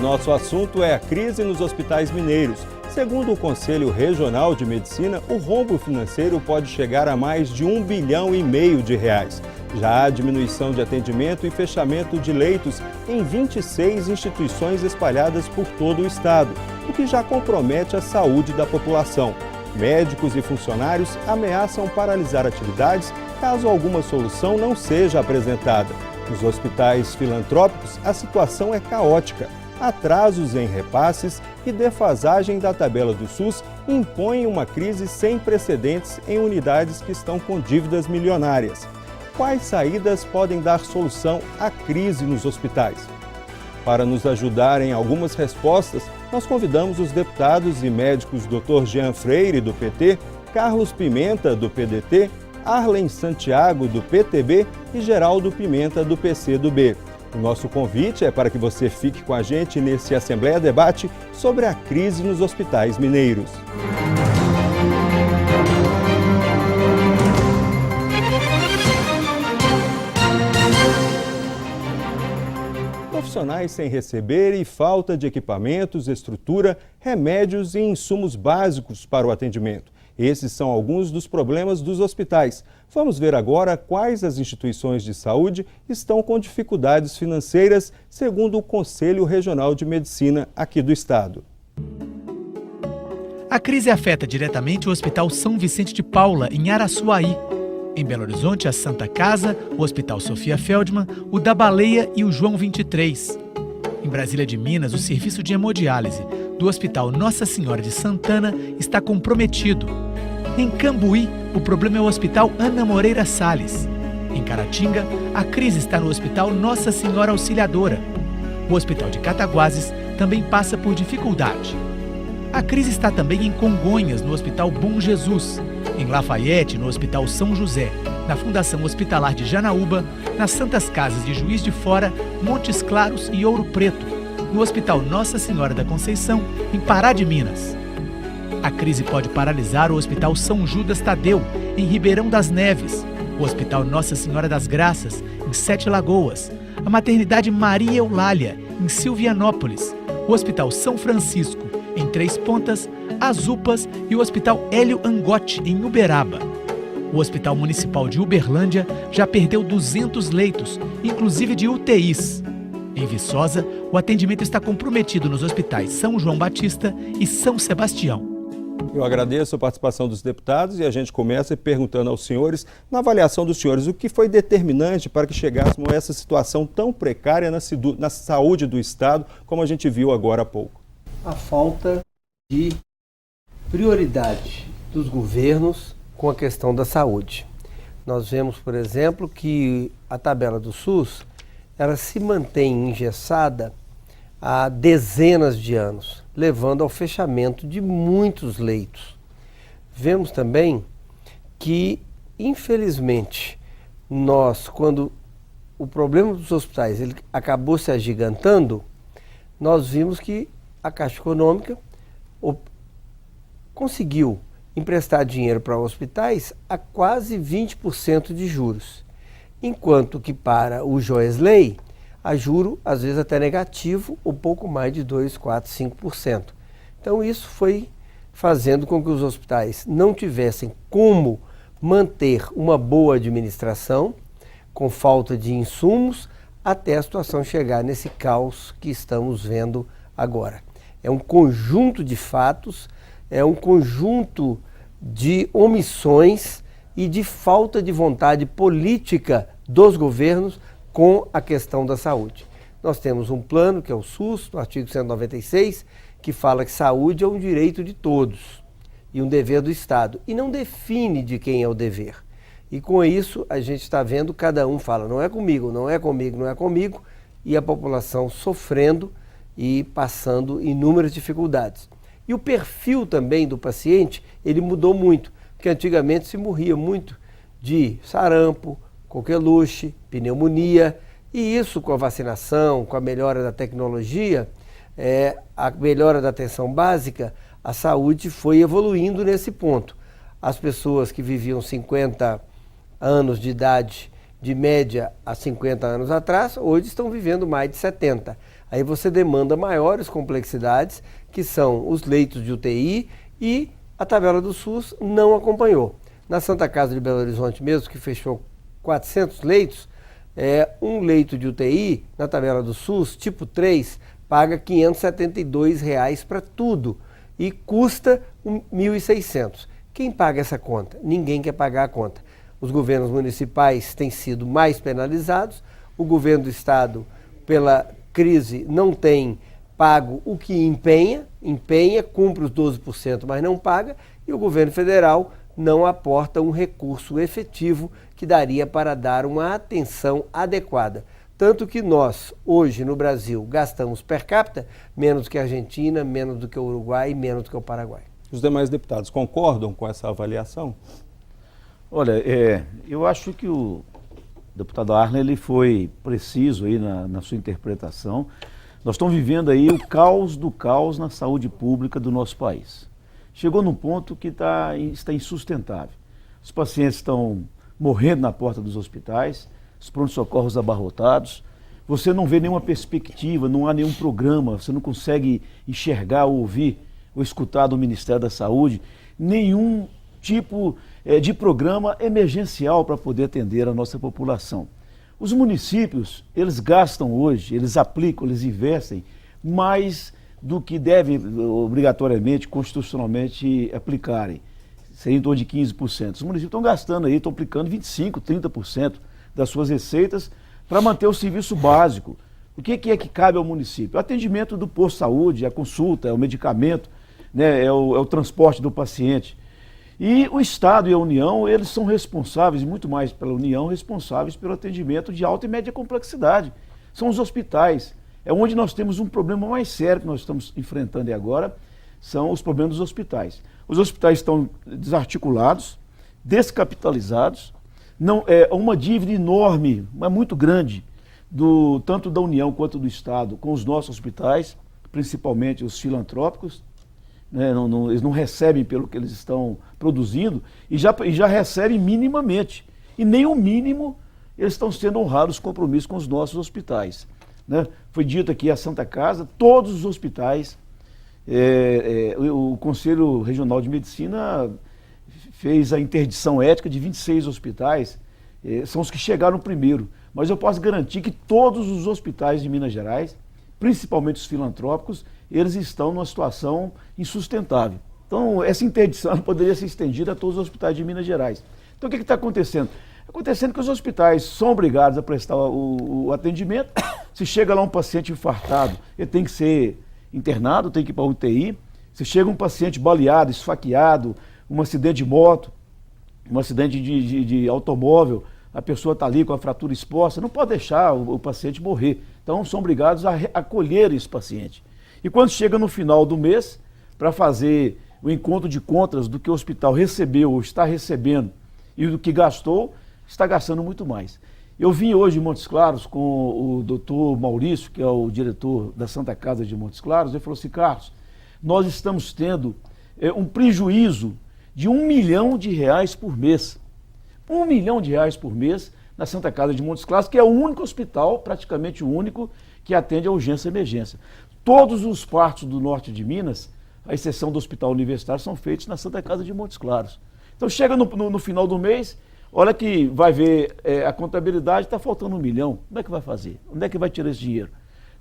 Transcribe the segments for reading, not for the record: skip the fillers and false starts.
nosso assunto é a crise nos hospitais mineiros. Segundo o Conselho Regional de Medicina, o rombo financeiro pode chegar a mais de R$1,5 bilhão. Já há diminuição de atendimento e fechamento de leitos em 26 instituições espalhadas por todo o estado, o que já compromete a saúde da população. Médicos e funcionários ameaçam paralisar atividades caso alguma solução não seja apresentada. Nos hospitais filantrópicos, a situação é caótica. Atrasos em repasses e defasagem da tabela do SUS impõem uma crise sem precedentes em unidades que estão com dívidas milionárias. Quais saídas podem dar solução à crise nos hospitais? Para nos ajudar em algumas respostas, nós convidamos os deputados e médicos Dr. Jean Freire, do PT, Carlos Pimenta, do PDT, Arlen Santiago, do PTB e Geraldo Pimenta, do PCdoB. O nosso convite é para que você fique com a gente nesse Assembleia Debate sobre a crise nos hospitais mineiros. Profissionais sem receber e falta de equipamentos, estrutura, remédios e insumos básicos para o atendimento. Esses são alguns dos problemas dos hospitais. Vamos ver agora quais as instituições de saúde estão com dificuldades financeiras, segundo o Conselho Regional de Medicina aqui do estado. A crise afeta diretamente o Hospital São Vicente de Paula, em Araçuaí. Em Belo Horizonte, a Santa Casa, o Hospital Sofia Feldman, o da Baleia e o João 23. Em Brasília de Minas, o serviço de hemodiálise do Hospital Nossa Senhora de Santana está comprometido. Em Cambuí, o problema é o Hospital Ana Moreira Salles. Em Caratinga, a crise está no Hospital Nossa Senhora Auxiliadora. O Hospital de Cataguases também passa por dificuldade. A crise está também em Congonhas, no Hospital Bom Jesus, em Lafayette, no Hospital São José, na Fundação Hospitalar de Janaúba, nas Santas Casas de Juiz de Fora, Montes Claros e Ouro Preto, no Hospital Nossa Senhora da Conceição, em Pará de Minas. A crise pode paralisar o Hospital São Judas Tadeu, em Ribeirão das Neves, o Hospital Nossa Senhora das Graças, em Sete Lagoas, a Maternidade Maria Eulália, em Silvianópolis, o Hospital São Francisco, em Três Pontas, as UPAs e o Hospital Hélio Angotti, em Uberaba. O Hospital Municipal de Uberlândia já perdeu 200 leitos, inclusive de UTIs. Em Viçosa, o atendimento está comprometido nos hospitais São João Batista e São Sebastião. Eu agradeço a participação dos deputados e a gente começa perguntando aos senhores, na avaliação dos senhores, o que foi determinante para que chegássemos a essa situação tão precária na saúde do Estado, como a gente viu agora há pouco? A falta de prioridade dos governos com a questão da saúde. Nós vemos, por exemplo, que a tabela do SUS ela se mantém engessada há dezenas de anos, levando ao fechamento de muitos leitos. Vemos também que, infelizmente, quando o problema dos hospitais ele acabou se agigantando, nós vimos que a Caixa Econômica conseguiu emprestar dinheiro para hospitais a quase 20% de juros, enquanto que para o Joesley, a juro às vezes até negativo, ou pouco mais de 2%, 4%, 5%. Então isso foi fazendo com que os hospitais não tivessem como manter uma boa administração, com falta de insumos, até a situação chegar nesse caos que estamos vendo agora. É um conjunto de fatos, é um conjunto de omissões e de falta de vontade política dos governos com a questão da saúde. Nós temos um plano, que é o SUS, no artigo 196, que fala que saúde é um direito de todos e um dever do Estado, e não define de quem é o dever. E com isso a gente está vendo, cada um fala, não é comigo, não é comigo, não é comigo, e a população sofrendo e passando inúmeras dificuldades. E o perfil também do paciente, ele mudou muito, porque antigamente se morria muito de sarampo, coqueluche, pneumonia, e isso com a vacinação, com a melhora da tecnologia, a melhora da atenção básica, a saúde foi evoluindo nesse ponto. As pessoas que viviam 50 anos de idade, de média há 50 anos atrás, hoje estão vivendo mais de 70. Aí você demanda maiores complexidades, que são os leitos de UTI, e a tabela do SUS não acompanhou. Na Santa Casa de Belo Horizonte mesmo, que fechou 400 leitos, um leito de UTI, na tabela do SUS, tipo 3, paga R$ 572 para tudo e custa R$ 1.600. Quem paga essa conta? Ninguém quer pagar a conta. Os governos municipais têm sido mais penalizados, o governo do estado, pela crise, não tem pago o que empenha, cumpre os 12%, mas não paga, e o governo federal não aporta um recurso efetivo que daria para dar uma atenção adequada. Tanto que nós, hoje no Brasil, gastamos per capita menos do que a Argentina, menos do que o Uruguai e menos do que o Paraguai. Os demais deputados concordam com essa avaliação? Olha, eu acho que o deputado Arlen ele foi preciso aí na sua interpretação. Nós estamos vivendo aí o caos do caos na saúde pública do nosso país. Chegou num ponto que está insustentável. Os pacientes estão morrendo na porta dos hospitais, os prontos-socorros abarrotados, você não vê nenhuma perspectiva, não há nenhum programa, você não consegue enxergar, ouvir ou escutar do Ministério da Saúde nenhum tipo de programa emergencial para poder atender a nossa população. Os municípios, eles gastam hoje, eles aplicam, eles investem mais do que devem obrigatoriamente, constitucionalmente aplicarem. Seria em torno de 15%. Os municípios estão gastando aí, estão aplicando 25%, 30% das suas receitas para manter o serviço básico. O que é que cabe ao município? O atendimento do posto de saúde, a consulta, é o medicamento, né, é o transporte do paciente. E o Estado e a União, eles são responsáveis, muito mais pela União, responsáveis pelo atendimento de alta e média complexidade. São os hospitais. É onde nós temos um problema mais sério que nós estamos enfrentando agora, são os problemas dos hospitais. Os hospitais estão desarticulados, descapitalizados, não, uma dívida enorme, mas muito grande, tanto da União quanto do Estado, com os nossos hospitais, principalmente os filantrópicos, né, eles não recebem pelo que eles estão produzindo e já recebem minimamente. E nem o mínimo eles estão sendo honrados os compromissos com os nossos hospitais. Né? Foi dito aqui a Santa Casa, todos os hospitais, o Conselho Regional de Medicina fez a interdição ética de 26 hospitais, são os que chegaram primeiro. Mas eu posso garantir que todos os hospitais de Minas Gerais, principalmente os filantrópicos, eles estão numa situação insustentável. Então, essa interdição poderia ser estendida a todos os hospitais de Minas Gerais. Então, o que está acontecendo? Acontecendo que os hospitais são obrigados a prestar o atendimento. Se chega lá um paciente infartado, ele tem que ser internado, tem que ir para a UTI. Se chega um paciente baleado, esfaqueado, um acidente de moto, um acidente de automóvel, a pessoa está ali com a fratura exposta, não pode deixar o paciente morrer. Então, são obrigados a acolher esse paciente. E quando chega no final do mês, para fazer o encontro de contas do que o hospital recebeu ou está recebendo e do que gastou, está gastando muito mais. Eu vim hoje em Montes Claros com o doutor Maurício, que é o diretor da Santa Casa de Montes Claros, ele falou assim: Carlos, nós estamos tendo um prejuízo de R$1 milhão por mês. R$1 milhão por mês na Santa Casa de Montes Claros, que é o único hospital, praticamente o único, que atende a urgência e emergência. Todos os partos do norte de Minas, à exceção do Hospital Universitário, são feitos na Santa Casa de Montes Claros. Então chega no final do mês, olha que vai ver a contabilidade, está faltando R$1 milhão. Como é que vai fazer? Onde é que vai tirar esse dinheiro?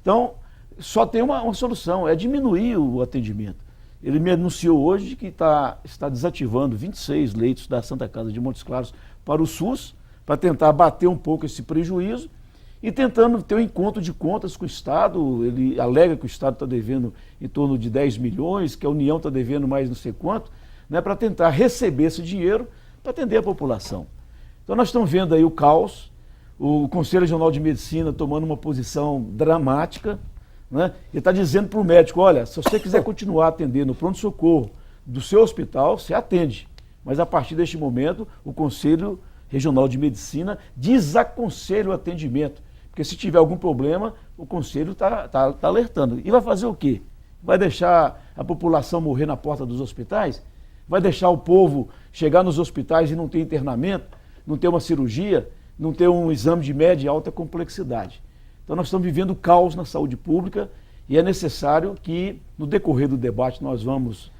Então, só tem uma solução, é diminuir o atendimento. Ele me anunciou hoje que está desativando 26 leitos da Santa Casa de Montes Claros para o SUS, para tentar abater um pouco esse prejuízo e tentando ter um encontro de contas com o Estado. Ele alega que o Estado está devendo em torno de 10 milhões, que a União está devendo mais não sei quanto, né, para tentar receber esse dinheiro para atender a população. Então nós estamos vendo aí o caos, o Conselho Regional de Medicina tomando uma posição dramática, né? Ele está dizendo para o médico: olha, se você quiser continuar atendendo o pronto-socorro do seu hospital, você atende. Mas a partir deste momento, o Conselho Regional de Medicina desaconselha o atendimento. Porque se tiver algum problema, o Conselho está alertando. E vai fazer o quê? Vai deixar a população morrer na porta dos hospitais? Vai deixar o povo chegar nos hospitais e não ter internamento, não ter uma cirurgia, não ter um exame de média e alta complexidade? Então nós estamos vivendo caos na saúde pública e é necessário que, no decorrer do debate, nós vamos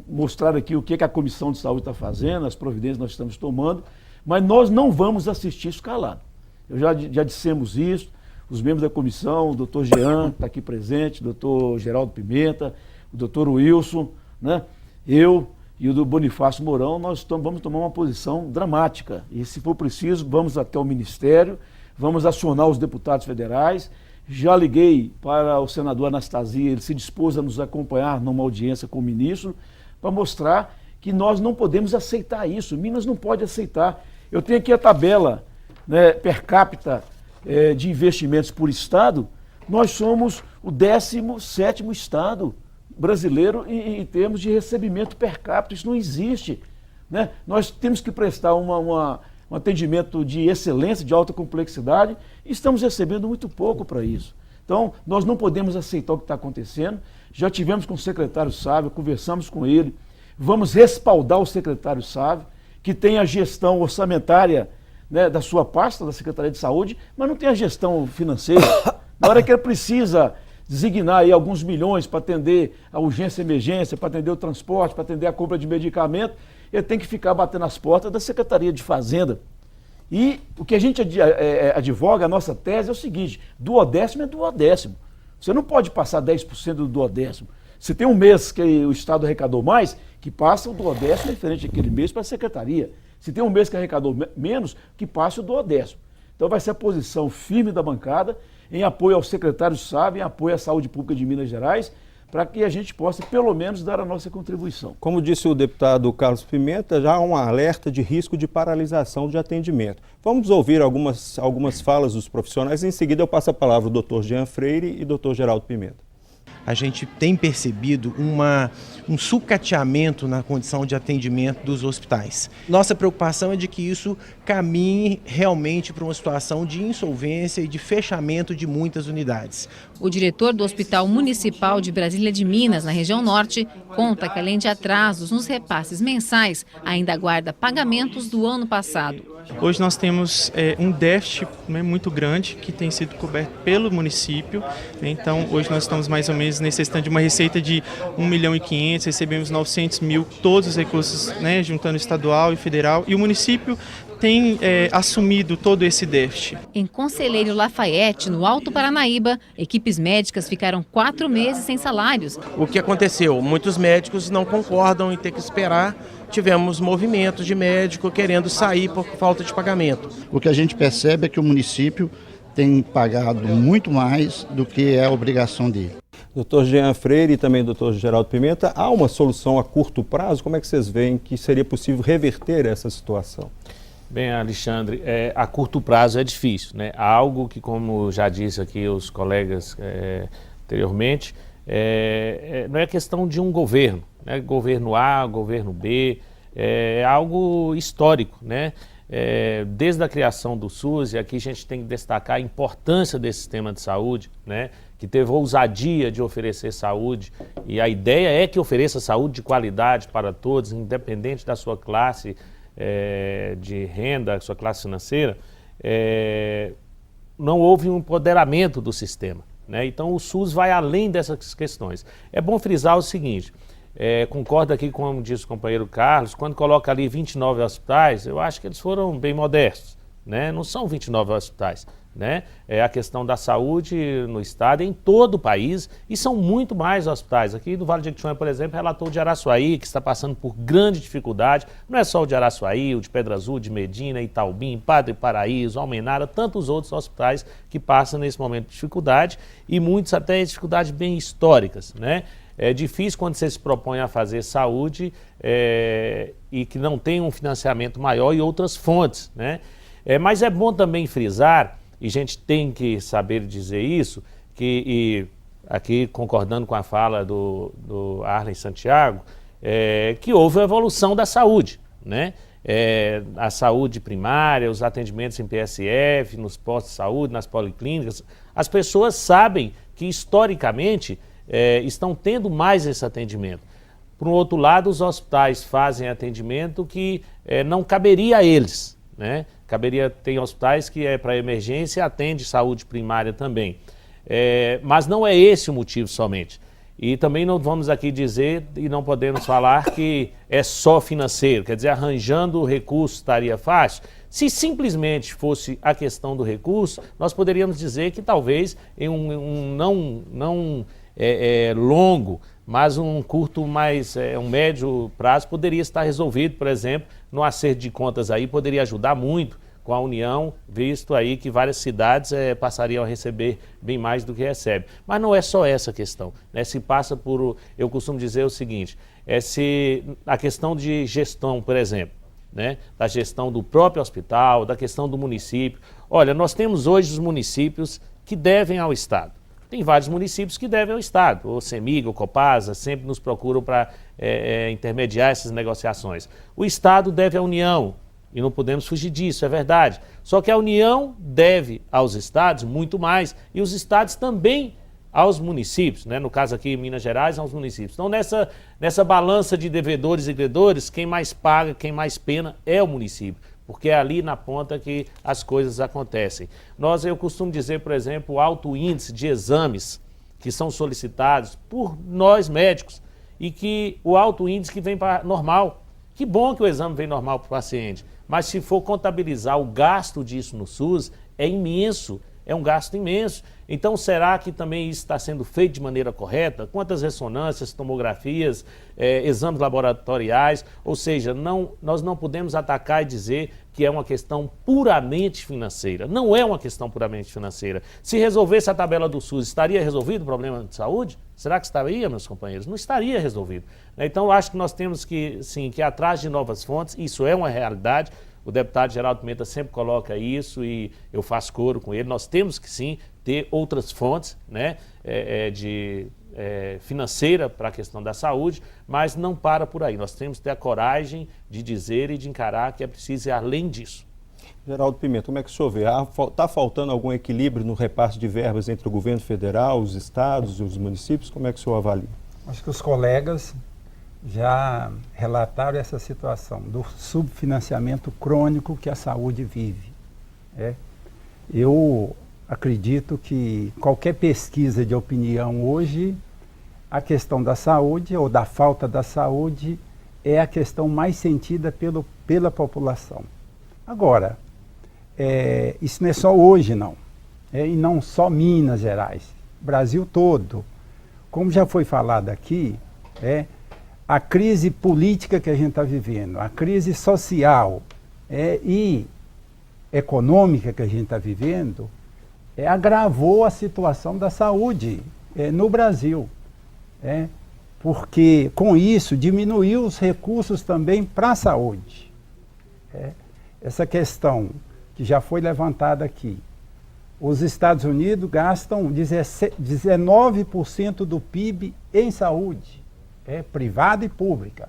mostrar aqui o que a Comissão de Saúde está fazendo, as providências que nós estamos tomando, mas nós não vamos assistir isso calado. Já dissemos isso, os membros da comissão, o doutor Jean, que está aqui presente, o doutor Geraldo Pimenta, o doutor Wilson, né? Eu e o do Bonifácio Mourão, nós vamos tomar uma posição dramática. E, se for preciso, vamos até o Ministério, vamos acionar os deputados federais. Já liguei para o senador Anastasia, ele se dispôs a nos acompanhar numa audiência com o ministro, para mostrar que nós não podemos aceitar isso. Minas não pode aceitar. Eu tenho aqui a tabela, né, per capita de investimentos por estado. Nós somos o 17º estado brasileiro em termos de recebimento per capita. Isso não existe, né? Nós temos que prestar um atendimento de excelência, de alta complexidade, e estamos recebendo muito pouco para isso. Então, nós não podemos aceitar o que está acontecendo. Já tivemos com o secretário Sávio, conversamos com ele, vamos respaldar o secretário Sávio, que tem a gestão orçamentária, né, da sua pasta, da Secretaria de Saúde, mas não tem a gestão financeira. Na hora que ele precisa designar aí alguns milhões para atender a urgência e emergência, para atender o transporte, para atender a compra de medicamento, ele tem que ficar batendo as portas da Secretaria de Fazenda. E o que a gente advoga, a nossa tese é o seguinte: duodécimo é duodécimo. Você não pode passar 10% do duodécimo. Se tem um mês que o Estado arrecadou mais, que passa o duodécimo referente àquele mês para a Secretaria. Se tem um mês que arrecadou menos, que passe o duodécimo. Então vai ser a posição firme da bancada, em apoio ao secretário Sávio, em apoio à saúde pública de Minas Gerais, para que a gente possa, pelo menos, dar a nossa contribuição. Como disse o deputado Carlos Pimenta, já há um alerta de risco de paralisação de atendimento. Vamos ouvir algumas falas dos profissionais. Em seguida, eu passo a palavra ao doutor Jean Freire e doutor Geraldo Pimenta. A gente tem percebido um sucateamento na condição de atendimento dos hospitais. Nossa preocupação é de que isso caminhe realmente para uma situação de insolvência e de fechamento de muitas unidades. O diretor do Hospital Municipal de Brasília de Minas, na região norte, conta que, além de atrasos nos repasses mensais, ainda aguarda pagamentos do ano passado. Hoje nós temos um déficit muito grande que tem sido coberto pelo município. Então, hoje nós estamos mais ou menos necessitando de uma receita de 1,5 milhão, recebemos 900 mil, todos os recursos, juntando estadual e federal, e o município tem assumido todo esse déficit. Em Conselheiro Lafayette, no Alto Paranaíba, equipes médicas ficaram 4 meses sem salários. O que aconteceu? Muitos médicos não concordam em ter que esperar. Tivemos movimentos de médico querendo sair por falta de pagamento. O que a gente percebe é que o município tem pagado muito mais do que é a obrigação dele. Doutor Jean Freire e também doutor Geraldo Pimenta, há uma solução a curto prazo? Como é que vocês veem que seria possível reverter essa situação? Bem, Alexandre, a curto prazo é difícil, né? Algo que, como já disse aqui os colegas anteriormente, não é questão de um governo, né? Governo A, governo B, é algo histórico, né? Desde a criação do SUS, e aqui a gente tem que destacar a importância desse sistema de saúde, né? Que teve ousadia de oferecer saúde, e a ideia é que ofereça saúde de qualidade para todos, independente da sua classe de renda, sua classe financeira. Não houve um empoderamento do sistema, né? Então o SUS vai além dessas questões. É bom frisar o seguinte, concordo aqui com o disse o companheiro Carlos, quando coloca ali 29 hospitais, eu acho que eles foram bem modestos, né? Não são 29 hospitais, né? É a questão da saúde no estado, em todo o país, e são muito mais hospitais. Aqui do Vale de Jequitinhonha, por exemplo, relatou o de Araçuaí, que está passando por grande dificuldade. Não é só o de Araçuaí, o de Pedra Azul, de Medina, Itaubim, Padre Paraíso, Almenara, tantos outros hospitais que passam nesse momento de dificuldade, e muitos até dificuldades bem históricas, né? É difícil quando você se propõe a fazer saúde e que não tem um financiamento maior e outras fontes, né? Mas é bom também frisar, e a gente tem que saber dizer isso, que aqui concordando com a fala do Arlen Santiago, que houve a evolução da saúde, né? A saúde primária, os atendimentos em PSF, nos postos de saúde, nas policlínicas, as pessoas sabem que historicamente estão tendo mais esse atendimento. Por um outro lado, os hospitais fazem atendimento que não caberia a eles, né? Tem hospitais que é para emergência e atende saúde primária também. Mas não é esse o motivo somente. E também não vamos aqui dizer e não podemos falar que é só financeiro, quer dizer, arranjando o recurso estaria fácil. Se simplesmente fosse a questão do recurso, nós poderíamos dizer que talvez em um não longo, mas um curto, um médio prazo poderia estar resolvido, por exemplo, no acerto de contas aí, poderia ajudar muito com a União, visto aí que várias cidades passariam a receber bem mais do que recebe. Mas não é só essa questão, né? Se passa por, eu costumo dizer o seguinte, a questão de gestão, por exemplo, né? Da gestão do próprio hospital, da questão do município. Olha, nós temos hoje os municípios que devem ao Estado. Tem vários municípios que devem ao Estado, o CEMIG, o Copasa, sempre nos procuram para intermediar essas negociações. O Estado deve à União, e não podemos fugir disso, é verdade. Só que a União deve aos estados muito mais, e os estados também aos municípios, né? No caso aqui em Minas Gerais, aos municípios. Então nessa balança de devedores e credores, quem mais paga, quem mais pena é o município, porque é ali na ponta que as coisas acontecem. Eu costumo dizer, por exemplo, o alto índice de exames que são solicitados por nós médicos, e que o alto índice que vem para normal. Que bom que o exame vem normal para o paciente, mas se for contabilizar o gasto disso no SUS, é imenso, é um gasto imenso. Então, será que também isso está sendo feito de maneira correta? Quantas ressonâncias, tomografias, exames laboratoriais? Ou seja, nós não podemos atacar e dizer que é uma questão puramente financeira. Não é uma questão puramente financeira. Se resolvesse a tabela do SUS, estaria resolvido o problema de saúde? Será que estaria, meus companheiros? Não estaria resolvido. Então, eu acho que nós temos que, sim, que ir atrás de novas fontes, isso é uma realidade. O deputado Geraldo Pimenta sempre coloca isso e eu faço coro com ele. Nós temos que, sim, ter outras fontes, né, financeira para a questão da saúde, mas não para por aí. Nós temos que ter a coragem de dizer e de encarar que é preciso ir além disso. Geraldo Pimenta, como é que o senhor vê? Está faltando algum equilíbrio no repasse de verbas entre o governo federal, os estados e os municípios? Como é que o senhor avalia? Acho que os colegas já relataram essa situação do subfinanciamento crônico que a saúde vive. Eu acredito que qualquer pesquisa de opinião hoje, a questão da saúde ou da falta da saúde é a questão mais sentida pela população. Agora, isso não é só hoje, não. E não só Minas Gerais, Brasil todo. Como já foi falado aqui, a crise política que a gente está vivendo, a crise social e econômica que a gente está vivendo, agravou a situação da saúde no Brasil. Porque com isso diminuiu os recursos também para a saúde. Essa questão que já foi levantada aqui. Os Estados Unidos gastam 19% do PIB em saúde. Privada e pública.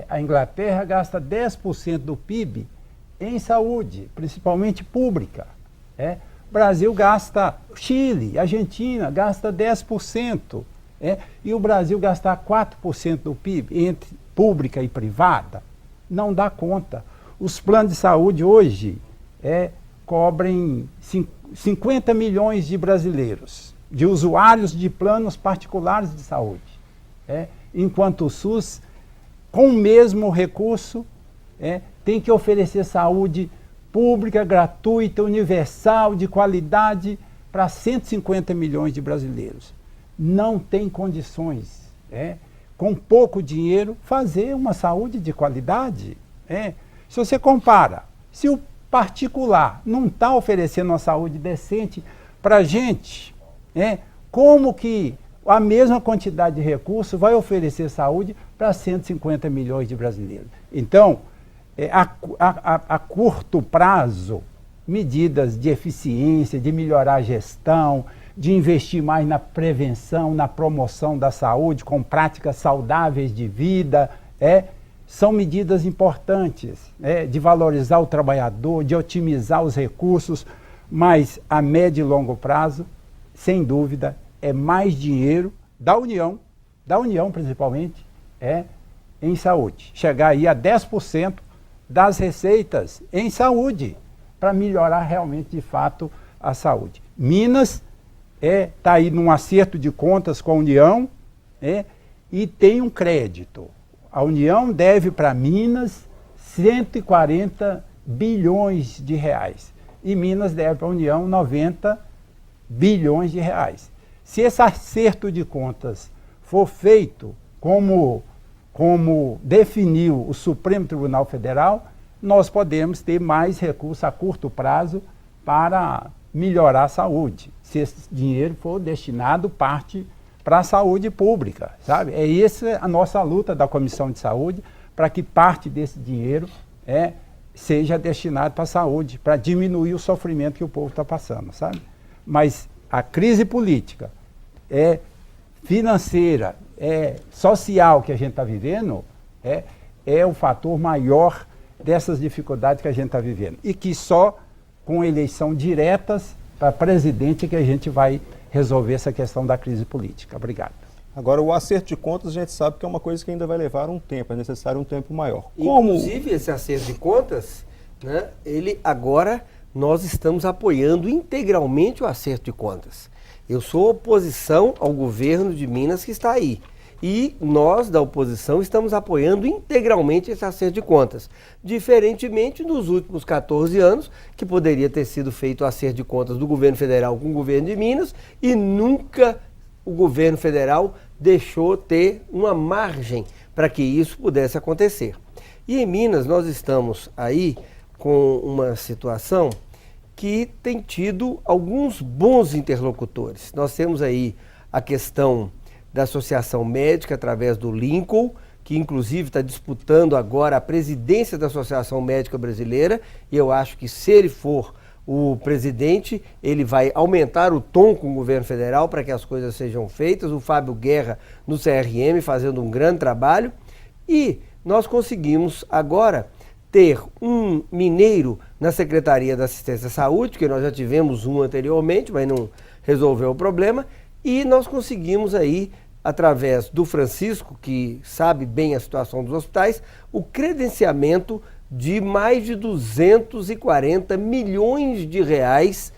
A Inglaterra gasta 10% do PIB em saúde, principalmente pública. Brasil gasta, Chile, Argentina, gasta 10%. E o Brasil gastar 4% do PIB entre pública e privada, não dá conta. Os planos de saúde hoje cobrem 50 milhões de brasileiros, de usuários de planos particulares de saúde. Enquanto o SUS, com o mesmo recurso, tem que oferecer saúde pública, gratuita, universal, de qualidade para 150 milhões de brasileiros. Não tem condições, com pouco dinheiro, fazer uma saúde de qualidade. Se você compara, se o particular não está oferecendo uma saúde decente para a gente, como que a mesma quantidade de recursos vai oferecer saúde para 150 milhões de brasileiros? Então, a curto prazo, medidas de eficiência, de melhorar a gestão, de investir mais na prevenção, na promoção da saúde, com práticas saudáveis de vida, são medidas importantes, de valorizar o trabalhador, de otimizar os recursos, mas a médio e longo prazo, sem dúvida, é mais dinheiro da União principalmente, em saúde. Chegar aí a 10% das receitas em saúde, para melhorar realmente, de fato, a saúde. Minas está aí num acerto de contas com a União, e tem um crédito. A União deve para Minas 140 bilhões de reais. E Minas deve para a União 90 bilhões de reais. Se esse acerto de contas for feito como definiu o Supremo Tribunal Federal, nós podemos ter mais recursos a curto prazo para melhorar a saúde, se esse dinheiro for destinado parte para a saúde pública, sabe? É essa a nossa luta da Comissão de Saúde, para que parte desse dinheiro seja destinado para a saúde, para diminuir o sofrimento que o povo está passando, sabe? Mas a crise política, financeira, social que a gente está vivendo, é o fator maior dessas dificuldades que a gente está vivendo. E que só com eleição diretas para presidente que a gente vai resolver essa questão da crise política. Obrigado. Agora, o acerto de contas, a gente sabe que é uma coisa que ainda vai levar um tempo, é necessário um tempo maior. Inclusive, esse acerto de contas, né, nós estamos apoiando integralmente o acerto de contas. Eu sou oposição ao governo de Minas que está aí. E nós, da oposição, estamos apoiando integralmente esse acerto de contas. Diferentemente dos últimos 14 anos, que poderia ter sido feito o acerto de contas do governo federal com o governo de Minas, e nunca o governo federal deixou ter uma margem para que isso pudesse acontecer. E em Minas nós estamos aí com uma situação que tem tido alguns bons interlocutores. Nós temos aí a questão da Associação Médica através do Lincoln, que inclusive está disputando agora a presidência da Associação Médica Brasileira, e eu acho que se ele for o presidente, ele vai aumentar o tom com o governo federal para que as coisas sejam feitas. O Fábio Guerra no CRM fazendo um grande trabalho, e nós conseguimos agora ter um mineiro na Secretaria da Assistência à Saúde, que nós já tivemos um anteriormente, mas não resolveu o problema, e nós conseguimos aí, através do Francisco, que sabe bem a situação dos hospitais, o credenciamento de mais de 240 milhões de reais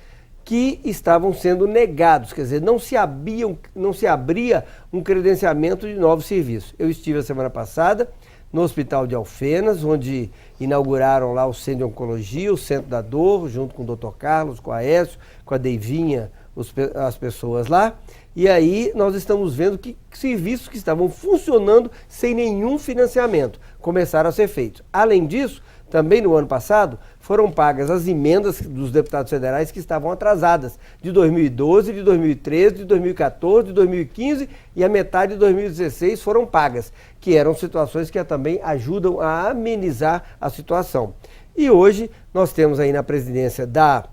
que estavam sendo negados, quer dizer, não se abria um credenciamento de novos serviços. Eu estive a semana passada no Hospital de Alfenas, onde inauguraram lá o Centro de Oncologia, o Centro da Dor, junto com o Dr. Carlos, com a Aécio, com a Deivinha, as pessoas lá, e aí nós estamos vendo que serviços que estavam funcionando sem nenhum financiamento começaram a ser feitos. Além disso, também no ano passado, foram pagas as emendas dos deputados federais que estavam atrasadas, de 2012, de 2013, de 2014, de 2015 e a metade de 2016 foram pagas, que eram situações que também ajudam a amenizar a situação. E hoje nós temos aí na presidência da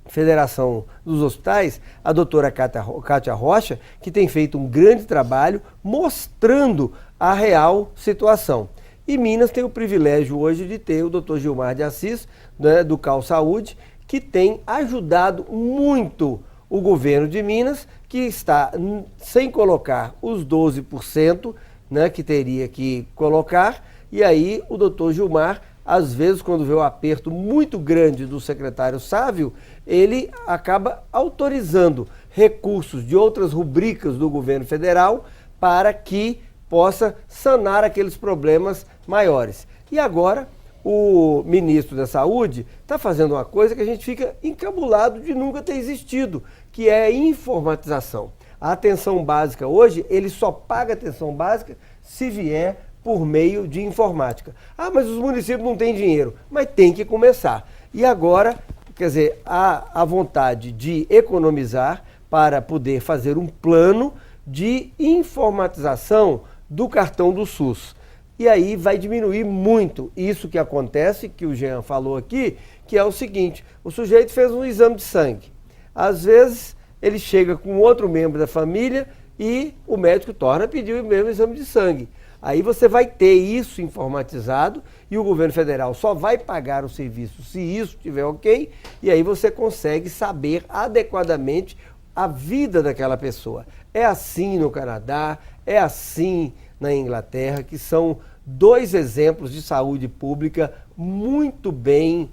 Federação dos Hospitais, a doutora Kátia Rocha, que tem feito um grande trabalho mostrando a real situação. E Minas tem o privilégio hoje de ter o Dr. Gilmar de Assis, né, do Cal Saúde, que tem ajudado muito o governo de Minas, que está sem colocar os 12%, né, que teria que colocar, e aí o Dr. Gilmar, às vezes, quando vê o aperto muito grande do secretário Sávio, ele acaba autorizando recursos de outras rubricas do governo federal para que possa sanar aqueles problemas maiores. E agora, o ministro da Saúde está fazendo uma coisa que a gente fica encabulado de nunca ter existido, que é a informatização. A atenção básica hoje, ele só paga atenção básica se vier por meio de informática. Ah, mas os municípios não têm dinheiro. Mas tem que começar. E agora, quer dizer, há a vontade de economizar para poder fazer um plano de informatização do cartão do SUS. E aí vai diminuir muito isso que acontece, que o Jean falou aqui, que é o seguinte: o sujeito fez um exame de sangue. Às vezes, ele chega com outro membro da família e o médico torna a pedir o mesmo exame de sangue. Aí você vai ter isso informatizado e o governo federal só vai pagar o serviço se isso estiver ok, e aí você consegue saber adequadamente a vida daquela pessoa. É assim no Canadá, é assim na Inglaterra, que são dois exemplos de saúde pública muito bem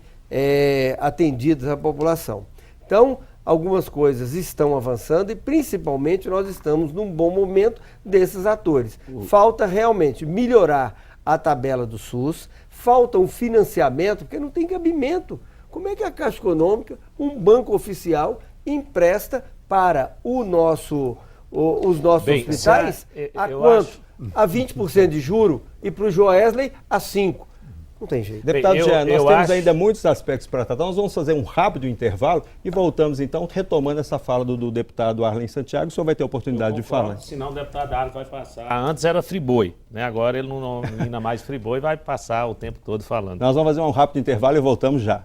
atendidos à população. Então, algumas coisas estão avançando e, principalmente, nós estamos num bom momento desses atores. Falta realmente melhorar a tabela do SUS, falta um financiamento, porque não tem cabimento. Como é que a Caixa Econômica, um banco oficial, empresta para os nossos hospitais a quanto? A 20% de juro e para o Joesley a 5%. Não tem jeito. Deputado Jean, nós temos ainda muitos aspectos para tratar. Nós vamos fazer um rápido intervalo e voltamos então, retomando essa fala do deputado Arlen Santiago. O senhor vai ter a oportunidade de falar. Senão o deputado Arlen vai passar. Antes era Friboi, né? Agora ele não nomina mais Friboi e vai passar o tempo todo falando. Nós vamos fazer um rápido intervalo e voltamos já.